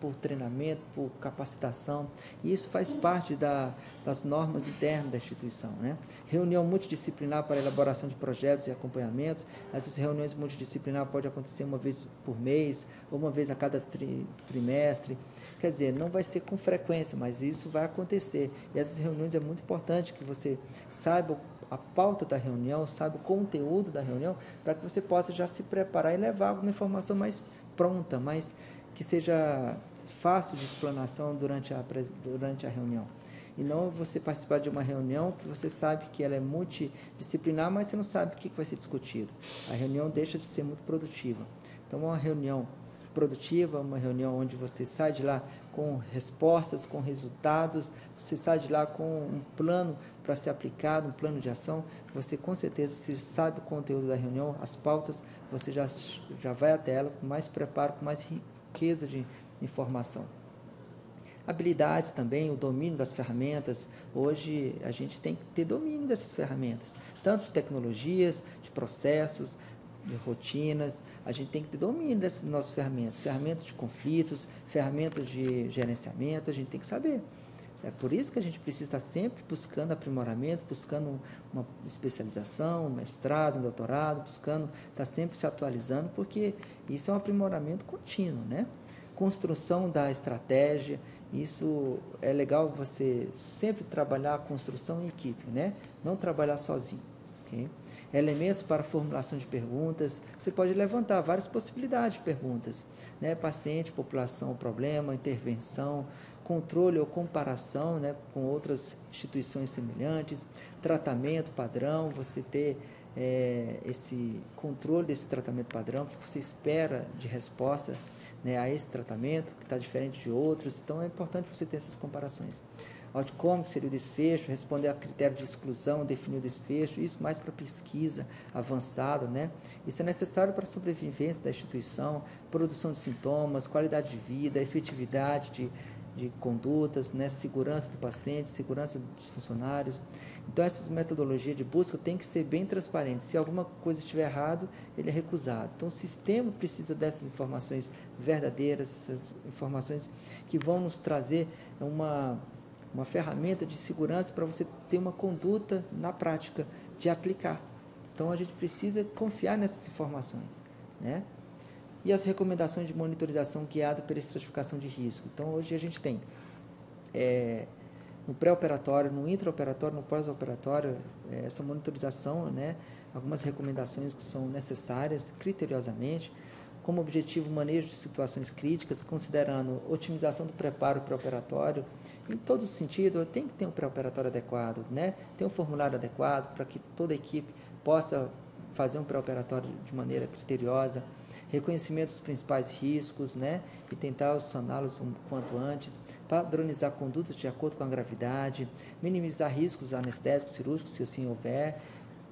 por treinamento, por capacitação, e isso faz parte das normas internas da instituição, né? Reunião multidisciplinar para elaboração de projetos e acompanhamento. Essas reuniões multidisciplinares podem acontecer uma vez por mês, ou uma vez a cada trimestre. Quer dizer, não vai ser com frequência, mas isso vai acontecer. E essas reuniões é muito importante que você saiba a pauta da reunião, saiba o conteúdo da reunião, para que você possa já se preparar e levar alguma informação mais pronta, mas que seja fácil de explanação durante a reunião. E não você participar de uma reunião que você sabe que ela é multidisciplinar, mas você não sabe o que vai ser discutido. A reunião deixa de ser muito produtiva. Então, uma reunião produtiva, uma reunião onde você sai de lá com respostas, com resultados, você sai de lá com um plano para ser aplicado, um plano de ação, você com certeza, se sabe o conteúdo da reunião, as pautas, você já vai até ela com mais preparo, com mais riqueza de informação. Habilidades também, o domínio das ferramentas. Hoje a gente tem que ter domínio dessas ferramentas, tanto de tecnologias, de processos, de rotinas. A gente tem que ter domínio dessas nossas ferramentas de conflitos, ferramentas de gerenciamento, a gente tem que saber. É por isso que a gente precisa estar sempre buscando aprimoramento, buscando uma especialização, um mestrado, um doutorado, buscando estar sempre se atualizando, porque isso é um aprimoramento contínuo, né? Construção da estratégia, isso é legal você sempre trabalhar a construção em equipe, né? Não trabalhar sozinho. Okay? Elementos para formulação de perguntas, você pode levantar várias possibilidades de perguntas, né? Paciente, população, problema, intervenção, controle ou comparação, né, com outras instituições semelhantes, tratamento padrão, você ter esse controle desse tratamento padrão, o que você espera de resposta, né, a esse tratamento, que está diferente de outros. Então é importante você ter essas comparações. Outcome, que seria o desfecho, responder a critério de exclusão, definir o desfecho, isso mais para pesquisa avançada, né? Isso é necessário para a sobrevivência da instituição, produção de sintomas, qualidade de vida, efetividade de condutas, né? Segurança do paciente, segurança dos funcionários. Então, essas metodologias de busca têm que ser bem transparentes. Se alguma coisa estiver errado, ele é recusado. Então, o sistema precisa dessas informações verdadeiras, essas informações que vão nos trazer uma ferramenta de segurança para você ter uma conduta na prática de aplicar. Então, a gente precisa confiar nessas informações, né? E as recomendações de monitorização guiada pela estratificação de risco. Então, hoje a gente tem no pré-operatório, no intraoperatório, no pós-operatório, essa monitorização, né? Algumas recomendações que são necessárias criteriosamente, como objetivo o manejo de situações críticas, considerando otimização do preparo pré-operatório. Em todo sentido, tem que ter um pré-operatório adequado, né? Ter um formulário adequado para que toda a equipe possa fazer um pré-operatório de maneira criteriosa, reconhecimento dos principais riscos, né? E tentar saná-los o quanto antes, padronizar condutas de acordo com a gravidade, minimizar riscos anestésicos, cirúrgicos, se assim houver,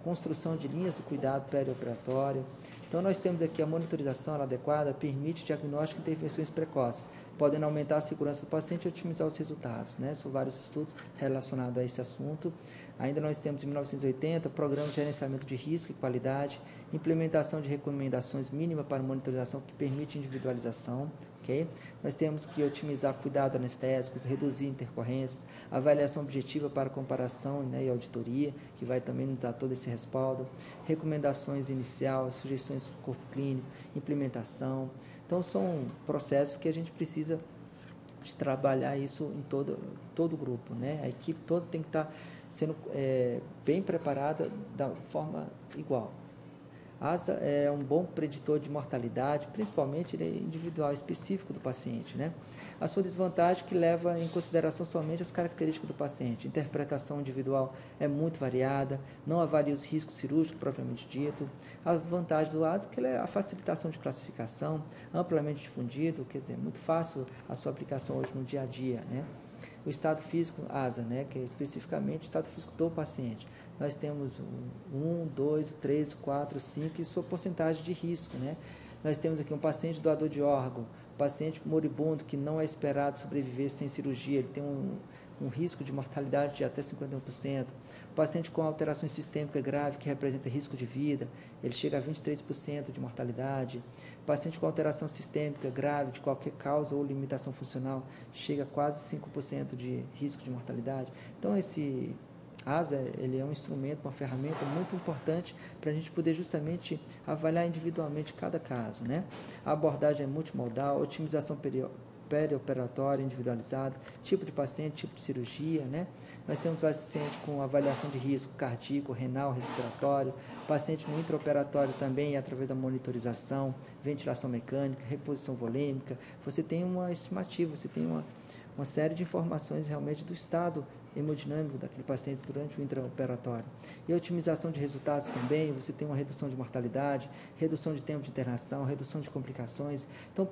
construção de linhas do cuidado perioperatório. Então, nós temos aqui a monitorização adequada, permite diagnóstico e intervenções precoces, podendo aumentar a segurança do paciente e otimizar os resultados, né? São vários estudos relacionados a esse assunto. Ainda nós temos, em 1980, Programa de Gerenciamento de Risco e Qualidade, implementação de recomendações mínimas para monitorização que permite individualização. Okay? Nós temos que otimizar cuidado anestésicos, reduzir intercorrências, avaliação objetiva para comparação, né, e auditoria, que vai também nos dar todo esse respaldo, recomendações iniciais, sugestões do corpo clínico, implementação. Então, são processos que a gente precisa de trabalhar isso em todo o grupo, né? A equipe toda tem que estar sendo bem preparada da forma igual. ASA é um bom preditor de mortalidade, principalmente ele é individual, específico do paciente, né? A sua desvantagem é que leva em consideração somente as características do paciente. Interpretação individual é muito variada, não avalia os riscos cirúrgicos propriamente dito. A vantagem do ASA é que ele é a facilitação de classificação, amplamente difundido, quer dizer, muito fácil a sua aplicação hoje no dia a dia, né? O estado físico, ASA, né, que é especificamente o estado físico do paciente. Nós temos 1, 2, 3, 4, 5 e sua porcentagem de risco, né? Nós temos aqui um paciente doador de órgão, paciente moribundo que não é esperado sobreviver sem cirurgia, ele tem um risco de mortalidade de até 51%. Paciente com alteração sistêmica grave, que representa risco de vida, ele chega a 23% de mortalidade. Paciente com alteração sistêmica grave, de qualquer causa ou limitação funcional, chega a quase 5% de risco de mortalidade. Então, esse ASA, ele é um instrumento, uma ferramenta muito importante para a gente poder justamente avaliar individualmente cada caso, né? A abordagem é multimodal, otimização perioperatória individualizada, tipo de paciente, tipo de cirurgia, né? Nós temos paciente com avaliação de risco cardíaco, renal, respiratório, paciente no intraoperatório também, através da monitorização, ventilação mecânica, reposição volêmica. Você tem uma estimativa, você tem uma série de informações realmente do estado hemodinâmico daquele paciente durante o intraoperatório. E a otimização de resultados também, você tem uma redução de mortalidade, redução de tempo de internação, redução de complicações. Então,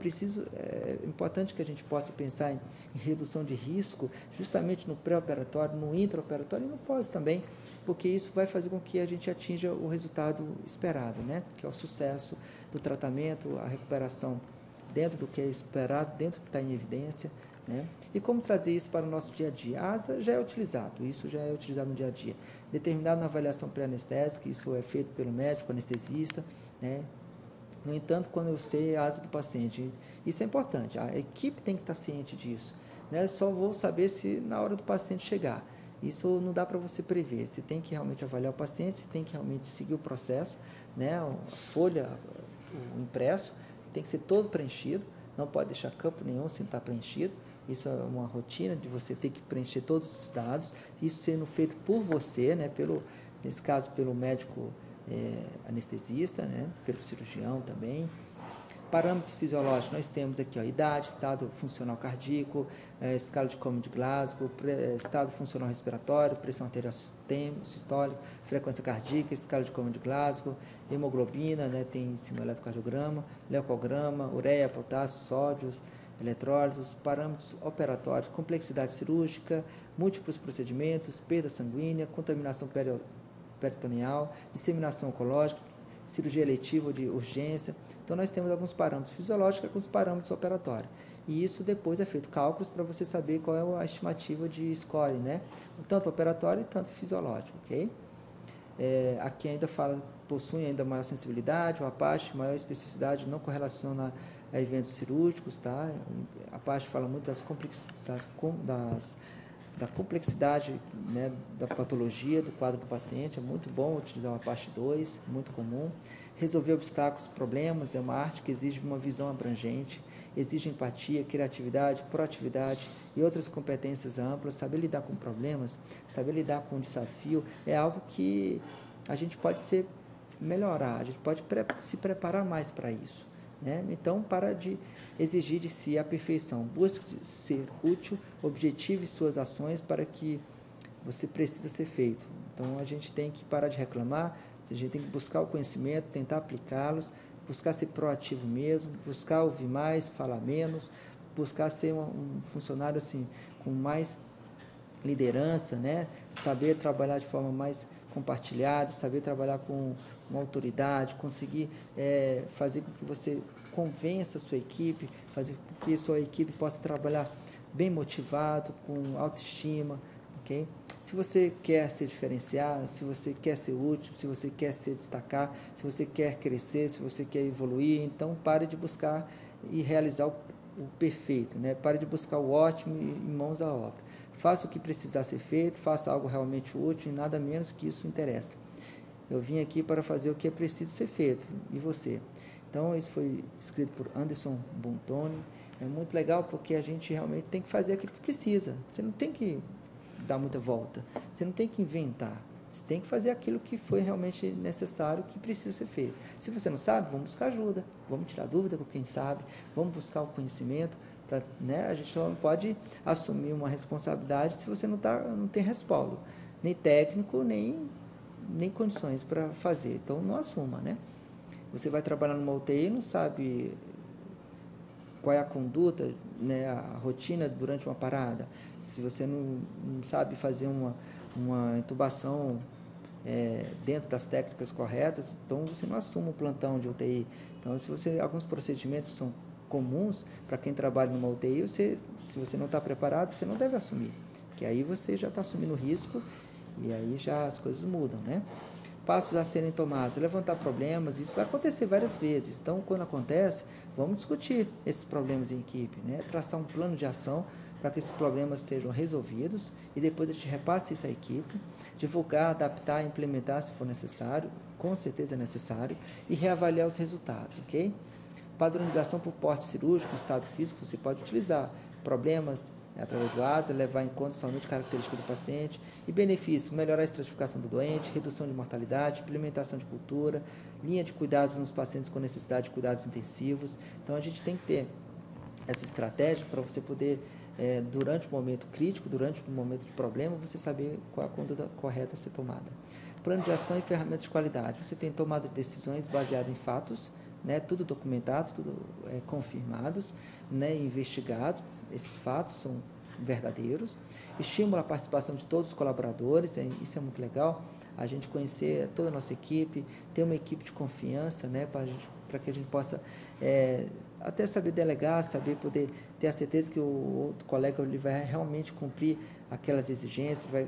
é importante que a gente possa pensar em redução de risco justamente no pré-operatório, no intraoperatório e no pós também, porque isso vai fazer com que a gente atinja o resultado esperado, né? Que é o sucesso do tratamento, a recuperação dentro do que é esperado, dentro do que está em evidência, né? E como trazer isso para o nosso dia a dia? A ASA já é utilizado, isso já é utilizado no dia a dia. Determinado na avaliação pré-anestésica, isso é feito pelo médico, anestesista, né? No entanto, quando eu sei a ASA do paciente, isso é importante, a equipe tem que estar ciente disso, né? Só vou saber se na hora do paciente chegar. Isso não dá para você prever, você tem que realmente avaliar o paciente, você tem que realmente seguir o processo, né? A folha, o impresso, tem que ser todo preenchido, não pode deixar campo nenhum sem estar preenchido. Isso é uma rotina de você ter que preencher todos os dados, isso sendo feito por você, né, nesse caso pelo médico anestesista, né, pelo cirurgião também. Parâmetros fisiológicos, nós temos aqui, ó, idade, estado funcional cardíaco, escala de Coleman de Glasgow, estado funcional respiratório, pressão arterial sistólica, frequência cardíaca, escala de Coleman de Glasgow, hemoglobina, né, tem em cima o eletrocardiograma, leucograma, ureia, potássio, sódios, eletrólitos, parâmetros operatórios, complexidade cirúrgica, múltiplos procedimentos, perda sanguínea, contaminação peritoneal, disseminação oncológica, cirurgia eletiva ou de urgência. Então, nós temos alguns parâmetros fisiológicos e alguns parâmetros operatórios. E isso depois é feito cálculos para você saber qual é a estimativa de score, né? Tanto operatório e tanto fisiológico, ok? Aqui ainda fala, possui ainda maior sensibilidade, o Apache, maior especificidade, não correlaciona a eventos cirúrgicos, tá? A Apache fala muito da complexidade, né, da patologia, do quadro do paciente, é muito bom utilizar o Apache 2, muito comum. Resolver obstáculos, problemas, é uma arte que exige uma visão abrangente, exige empatia, criatividade, proatividade e outras competências amplas. Saber lidar com problemas, saber lidar com o desafio é algo que a gente pode melhorar, a gente pode se preparar mais para isso, né? Então, para de exigir de si a perfeição, busque ser útil, objetive suas ações para que você precisa ser feito. Então, a gente tem que parar de reclamar, a gente tem que buscar o conhecimento, tentar aplicá-los, buscar ser proativo mesmo, buscar ouvir mais, falar menos, buscar ser um funcionário assim, com mais liderança, né? Saber trabalhar de forma mais compartilhada, saber trabalhar com uma autoridade, conseguir fazer com que você convença a sua equipe, fazer com que a sua equipe possa trabalhar bem motivado, com autoestima, ok? Se você quer se diferenciar, se você quer ser útil, se você quer se destacar, se você quer crescer, se você quer evoluir, então pare de buscar e realizar o perfeito, né? Pare de buscar o ótimo em mãos à obra. Faça o que precisar ser feito, faça algo realmente útil e nada menos que isso interessa. Eu vim aqui para fazer o que é preciso ser feito, e você? Então, isso foi escrito por Anderson Bontoni. É muito legal porque a gente realmente tem que fazer aquilo que precisa. Você não tem que dar muita volta, você não tem que inventar. Você tem que fazer aquilo que foi realmente necessário, que precisa ser feito. Se você não sabe, vamos buscar ajuda, vamos tirar dúvida com quem sabe, vamos buscar o conhecimento. Né? A gente não pode assumir uma responsabilidade se você não tem respaldo, nem técnico, nem condições para fazer. Então, não assuma, né? Você vai trabalhar numa UTI e não sabe qual é a conduta, né, a rotina durante uma parada. Se você não sabe fazer uma intubação dentro das técnicas corretas, então você não assume um plantão de UTI. Então, alguns procedimentos são comuns para quem trabalha numa UTI, se você não está preparado, você não deve assumir, que aí você já está assumindo risco e aí já as coisas mudam, né? Passos a serem tomados, levantar problemas, isso vai acontecer várias vezes. Então, quando acontece, vamos discutir esses problemas em equipe, né? Traçar um plano de ação para que esses problemas sejam resolvidos e depois a gente repasse isso à equipe, divulgar, adaptar, implementar se for necessário, com certeza é necessário, e reavaliar os resultados, ok? Padronização por porte cirúrgico, estado físico, você pode utilizar problemas através do ASA, levar em conta somente características do paciente e benefícios, melhorar a estratificação do doente, redução de mortalidade, implementação de cultura, linha de cuidados nos pacientes com necessidade de cuidados intensivos. Então, a gente tem que ter essa estratégia para você poder, durante o momento crítico, durante o momento de problema, você saber qual a conduta correta a ser tomada. Plano de ação e ferramentas de qualidade. Você tem tomado decisões baseadas em fatos, né, tudo documentado, tudo confirmados, né, investigados. Esses fatos são verdadeiros. Estimula a participação de todos os colaboradores, isso é muito legal. A gente conhecer toda a nossa equipe, ter uma equipe de confiança, né, para que a gente possa até saber delegar, saber poder ter a certeza que o outro colega ele vai realmente cumprir aquelas exigências, vai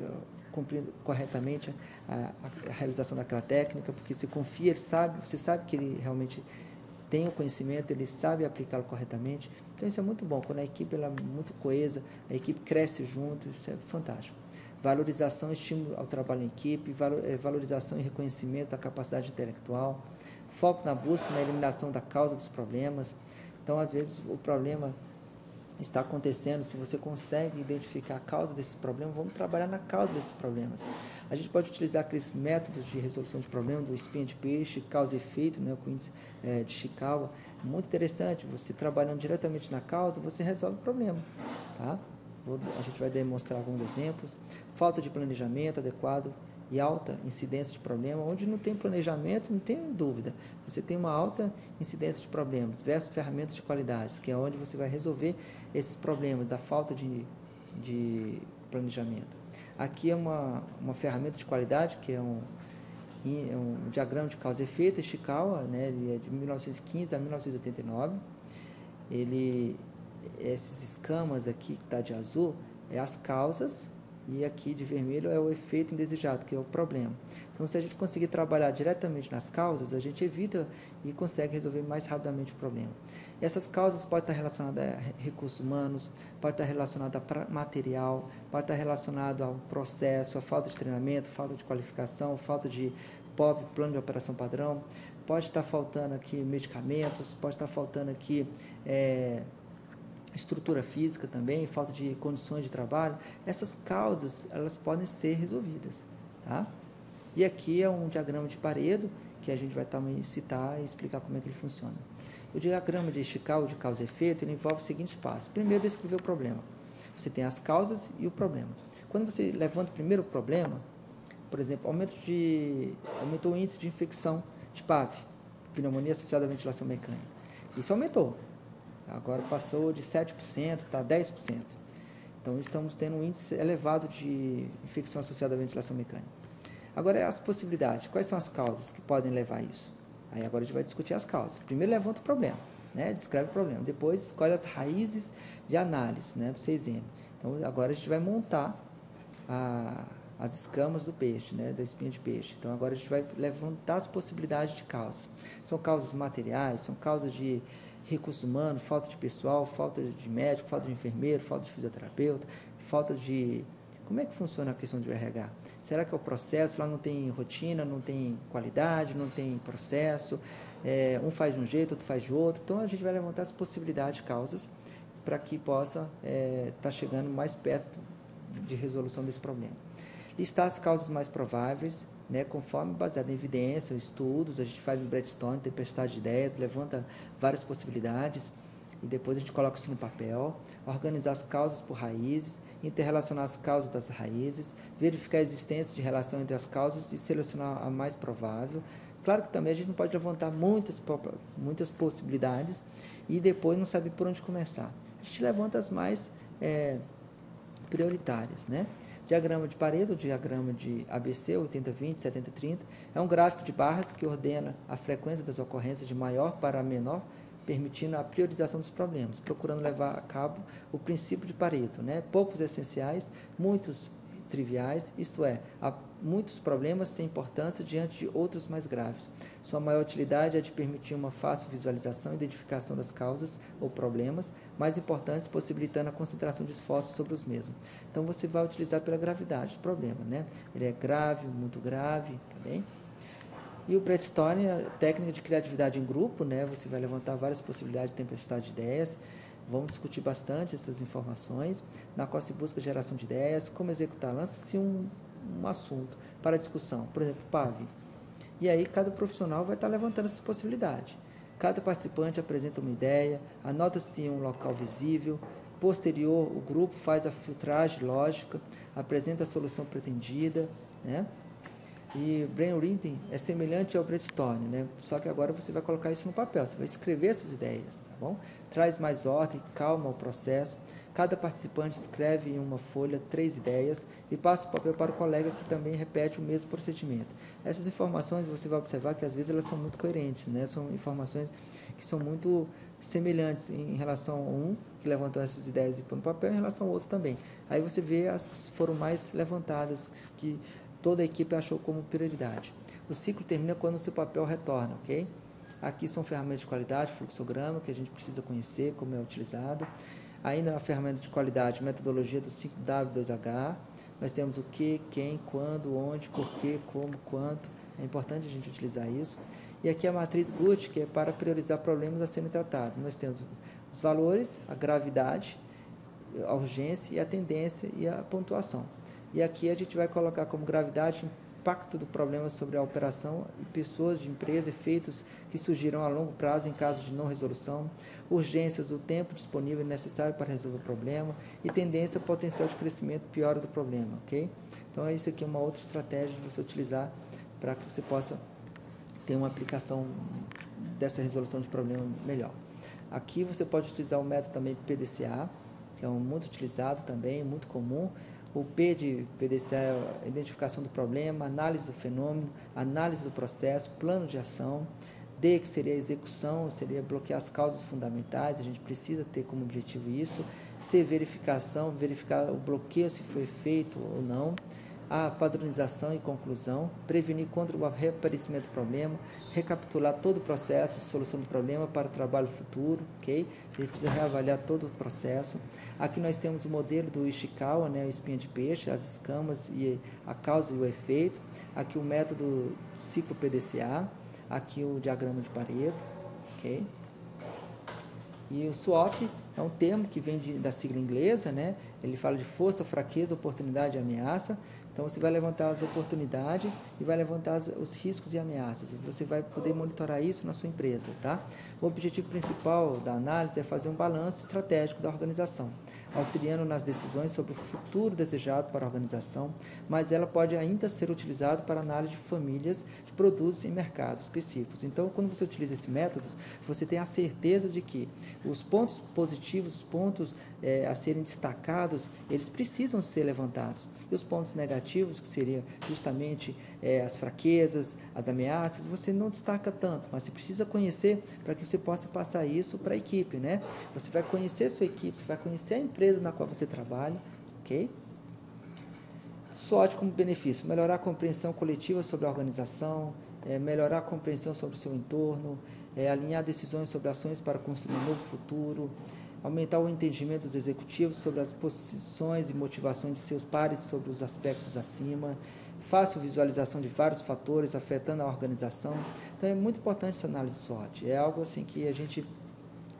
cumprir corretamente a realização daquela técnica, porque você confia, você sabe que ele realmente tem o conhecimento, ele sabe aplicá-lo corretamente. Então, isso é muito bom. Quando a equipe ela é muito coesa, a equipe cresce junto, isso é fantástico. Valorização, estímulo ao trabalho em equipe, valorização e reconhecimento da capacidade intelectual, foco na busca e na eliminação da causa dos problemas. Então, às vezes, o problema está acontecendo, se você consegue identificar a causa desses problemas, vamos trabalhar na causa desses problemas. A gente pode utilizar aqueles métodos de resolução de problemas, do espinha de peixe, causa e efeito, né, com o índice de Chikawa. Muito interessante, você trabalhando diretamente na causa, você resolve o problema, tá? A gente vai demonstrar alguns exemplos. Falta de planejamento adequado e alta incidência de problema. Onde não tem planejamento, não tem dúvida. Você tem uma alta incidência de problemas, versus ferramentas de qualidade, que é onde você vai resolver esses problemas da falta de planejamento. Aqui é uma ferramenta de qualidade, que é um diagrama de causa e efeito, Ishikawa, né, ele é de 1915 a 1989. Esses escamas aqui que está de azul, é as causas, e aqui de vermelho é o efeito indesejado, que é o problema. Então, se a gente conseguir trabalhar diretamente nas causas, a gente evita e consegue resolver mais rapidamente o problema. E essas causas podem estar relacionadas a recursos humanos, pode estar relacionadas a material, pode estar relacionado ao processo, a falta de treinamento, falta de qualificação, falta de plano de operação padrão, pode estar faltando aqui medicamentos, pode estar faltando aqui estrutura física também, falta de condições de trabalho. Essas causas, elas podem ser resolvidas, tá? E aqui é um diagrama de Pareto, que a gente vai também citar e explicar como é que ele funciona. O diagrama de Ishikawa, de causa e efeito, ele envolve os seguintes passos. Primeiro, descrever o problema. Você tem as causas e o problema. Quando você levanta primeiro o problema, por exemplo, aumentou o índice de infecção de PAV, pneumonia associada à ventilação mecânica. Isso aumentou. Agora passou de 7% para 10%. Então, estamos tendo um índice elevado de infecção associada à ventilação mecânica. Agora, as possibilidades. Quais são as causas que podem levar a isso? Aí, agora a gente vai discutir as causas. Primeiro, levanta o problema, né? Descreve o problema. Depois, escolhe as raízes de análise, né, do 6M. Então, agora a gente vai montar as escamas do peixe, né, da espinha de peixe. Então, agora a gente vai levantar as possibilidades de causas. São causas materiais, são causas de recursos humanos, falta de pessoal, falta de médico, falta de enfermeiro, falta de fisioterapeuta, falta de... Como é que funciona a questão de RH? Será que é o processo? Lá não tem rotina, não tem qualidade, não tem processo, um faz de um jeito, outro faz de outro. Então, a gente vai levantar as possibilidades de causas para que possa estar chegando mais perto de resolução desse problema. Listar as causas mais prováveis, né, conforme baseado em evidência, estudos, a gente faz um brainstorm, tempestade de ideias, levanta várias possibilidades e depois a gente coloca isso no papel, organizar as causas por raízes, interrelacionar as causas das raízes, verificar a existência de relação entre as causas e selecionar a mais provável. Claro que também a gente não pode levantar muitas possibilidades e depois não saber por onde começar. A gente levanta as mais prioritárias, né? Diagrama de Pareto, diagrama de ABC, 80-20, 70-30, é um gráfico de barras que ordena a frequência das ocorrências de maior para menor, permitindo a priorização dos problemas, procurando levar a cabo o princípio de Pareto, né? Poucos essenciais, muitos triviais, isto é, há muitos problemas sem importância diante de outros mais graves. Sua maior utilidade é de permitir uma fácil visualização e identificação das causas ou problemas mais importantes, possibilitando a concentração de esforços sobre os mesmos. Então, você vai utilizar pela gravidade do problema, né? Ele é grave, muito grave, tá bem? E o brainstorming é a técnica de criatividade em grupo, né? Você vai levantar várias possibilidades de tempestade de ideias. Vamos discutir bastante essas informações, na qual se busca geração de ideias, como executar. Lança-se um assunto para discussão, por exemplo, PAV. E aí cada profissional vai estar levantando essas possibilidades. Cada participante apresenta uma ideia, anota-se um local visível, posterior o grupo faz a filtragem lógica, apresenta a solução pretendida, né? E brainwriting é semelhante ao brainstorming, né? Só que agora você vai colocar isso no papel, você vai escrever essas ideias, tá bom? Traz mais ordem, calma ao processo. Cada participante escreve em uma folha 3 ideias e passa o papel para o colega que também repete o mesmo procedimento. Essas informações você vai observar que às vezes elas são muito coerentes, né? São informações que são muito semelhantes em relação a um que levantou essas ideias e pôs no papel, em relação ao outro também. Aí você vê as que foram mais levantadas, que toda a equipe achou como prioridade. O ciclo termina quando o seu papel retorna, ok? Aqui são ferramentas de qualidade, fluxograma, que a gente precisa conhecer como é utilizado. Ainda na ferramenta de qualidade, metodologia do 5W2H. Nós temos o que, quem, quando, onde, porquê, como, quanto. É importante a gente utilizar isso. E aqui a matriz Guth, que é para priorizar problemas a serem tratados. Nós temos os valores, a gravidade, a urgência e a tendência e a pontuação. E aqui a gente vai colocar como gravidade impacto do problema sobre a operação e pessoas de empresa, efeitos que surgirão a longo prazo em caso de não resolução, urgências, o tempo disponível necessário para resolver o problema e tendência potencial de crescimento pior do problema, ok? Então, isso aqui é uma outra estratégia de você utilizar para que você possa ter uma aplicação dessa resolução de problema melhor. Aqui você pode utilizar o método também PDCA, que é muito utilizado também, muito comum. O P de PDCA é a identificação do problema, análise do fenômeno, análise do processo, plano de ação. D, que seria a execução, seria bloquear as causas fundamentais, a gente precisa ter como objetivo isso. C, verificação, verificar o bloqueio se foi feito ou não. A, padronização e conclusão, prevenir contra o reaparecimento do problema, recapitular todo o processo de solução do problema para o trabalho futuro, ok? A gente precisa reavaliar todo o processo. Aqui nós temos o modelo do Ishikawa, né, o espinha de peixe, as escamas e a causa e o efeito. Aqui o método ciclo PDCA, aqui o diagrama de Pareto, ok? E o SWOT é um termo que vem da sigla inglesa, né? Ele fala de força, fraqueza, oportunidade e ameaça. Então, você vai levantar as oportunidades e vai levantar os riscos e ameaças. Você vai poder monitorar isso na sua empresa, tá? O objetivo principal da análise é fazer um balanço estratégico da organização, auxiliando nas decisões sobre o futuro desejado para a organização, mas ela pode ainda ser utilizada para análise de famílias de produtos em mercados específicos. Então, quando você utiliza esse método, você tem a certeza de que os pontos positivos, os pontos a serem destacados, eles precisam ser levantados. E os pontos negativos, que seriam justamente as fraquezas, as ameaças, você não destaca tanto, mas você precisa conhecer para que você possa passar isso para a equipe, né? Você vai conhecer a sua equipe, você vai conhecer a empresa na qual você trabalha, ok? SWOT como benefício: melhorar a compreensão coletiva sobre a organização, melhorar a compreensão sobre o seu entorno, alinhar decisões sobre ações para construir um novo futuro, aumentar o entendimento dos executivos sobre as posições e motivações de seus pares sobre os aspectos acima, fácil visualização de vários fatores afetando a organização. Então, é muito importante essa análise SWOT. É algo assim que a gente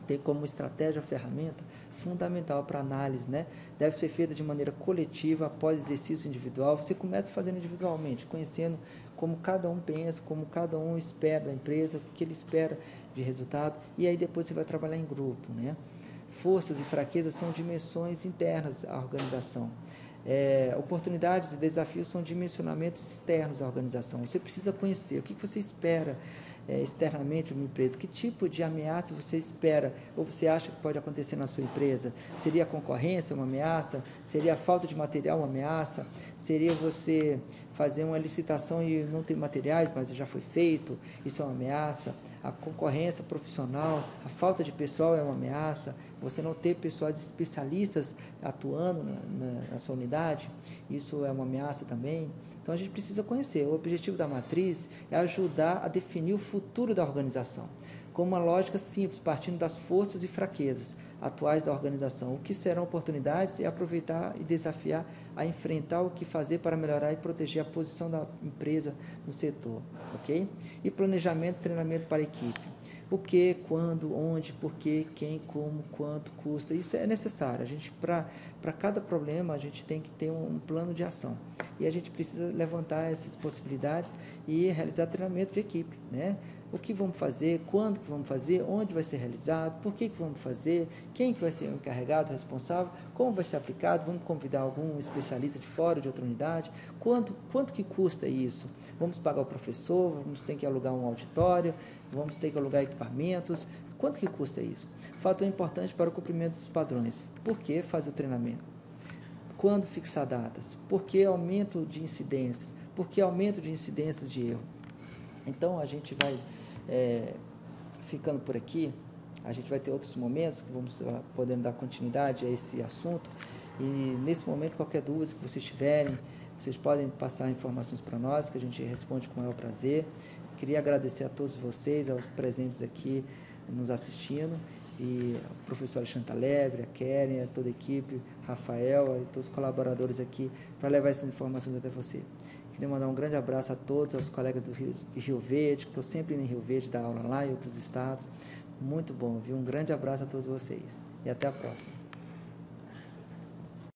tem como estratégia, ferramenta fundamental para análise, né? Deve ser feita de maneira coletiva, após exercício individual. Você começa fazendo individualmente, conhecendo como cada um pensa, como cada um espera da empresa, o que ele espera de resultado, e aí depois você vai trabalhar em grupo, né? Forças e fraquezas são dimensões internas à organização. Oportunidades e desafios são dimensionamentos externos à organização. Você precisa conhecer o que você espera externamente uma empresa. Que tipo de ameaça você espera ou você acha que pode acontecer na sua empresa? Seria a concorrência uma ameaça? Seria a falta de material uma ameaça? Seria você fazer uma licitação e não ter materiais, mas já foi feito? Isso é uma ameaça. A concorrência profissional, a falta de pessoal é uma ameaça. Você não ter pessoas especialistas atuando na sua unidade, isso é uma ameaça também. Então a gente precisa conhecer. O objetivo da matriz é ajudar a definir o futuro da organização, com uma lógica simples, partindo das forças e fraquezas atuais da organização, o que serão oportunidades e aproveitar e desafiar a enfrentar o que fazer para melhorar e proteger a posição da empresa no setor, ok? E planejamento e treinamento para a equipe. O que, quando, onde, porquê, quem, como, quanto, custa, isso é necessário. A gente, para cada problema, a gente tem que ter um plano de ação. E a gente precisa levantar essas possibilidades e realizar treinamento de equipe, né? O que vamos fazer, quando que vamos fazer, onde vai ser realizado, por que vamos fazer, quem que vai ser o encarregado, responsável, como vai ser aplicado, vamos convidar algum especialista de fora, de outra unidade, quanto que custa isso? Vamos pagar o professor, vamos ter que alugar um auditório, vamos ter que alugar equipamentos, quanto que custa isso? Fator importante para o cumprimento dos padrões. Por que fazer o treinamento? Quando fixar datas? Por que aumento de incidências? Por que aumento de incidências de erro? Então, a gente vai ficando por aqui. A gente vai ter outros momentos que vamos podendo dar continuidade a esse assunto. E, nesse momento, qualquer dúvida que vocês tiverem, vocês podem passar informações para nós, que a gente responde com o maior prazer. Queria agradecer a todos vocês, aos presentes aqui nos assistindo, e ao professor Alexandre Lebre, a Keren, a toda a equipe, Rafael e todos os colaboradores aqui, para levar essas informações até você. Queria mandar um grande abraço a todos, aos colegas do Rio Verde, que estou sempre indo em Rio Verde dar aula lá e outros estados. Muito bom, viu? Um grande abraço a todos vocês e até a próxima.